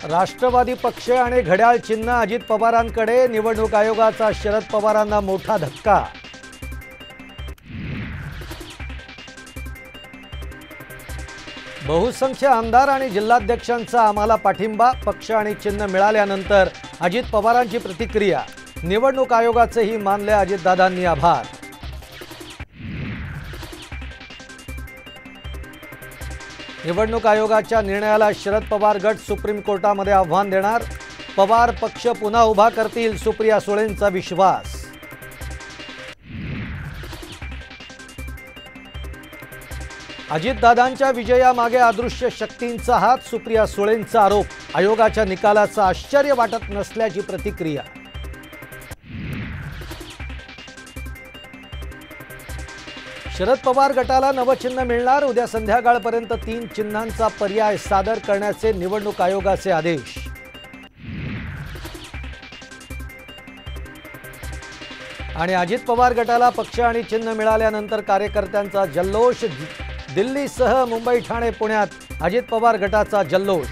राष्ट्रवादी पक्ष आणि घड्याळ चिन्ह अजित पवारांकडे, निवडणूक आयोगाचा शरद पवारांना मोठा धक्का। बहुसंख्य आमदार आणि जिल्हाध्यक्षांचा आम्हाला पाठिंबा, पक्ष आणि चिन्ह मिळाल्यानंतर अजित पवारांची प्रतिक्रिया। निवडणूक आयोगाचेही मानले अजितदादांनी आभार। निवडणूक आयोगाच्या निर्णयाला शरद पवार गट सुप्रीम कोर्टामध्ये आव्हान देणार, पवार पक्ष पुन्हा उभा करतील, सुप्रिया सुळेंचा विश्वास। अजितदादांच्या विजयामागे अदृश्य शक्तींचा हात, सुप्रिया सुळेंचा आरोप। आयोगाच्या निकालाचं आश्चर्य वाटत नसल्याची प्रतिक्रिया। शरद पवार गटाला नवचिन्ह मिळणार, उद्या संध्याकाळपर्यंत 3 चिन्हांचा पर्याय सादर करण्याचे निवडणूक आयोगाचे आदेश। आणि अजित पवार गटाला पक्ष आणि चिन्ह मिळाल्यानंतर कार्यकर्त्यांचा जल्लोष। दिल्लीसह मुंबई, ठाणे, पुण्यात अजित पवार गटाचा जल्लोष।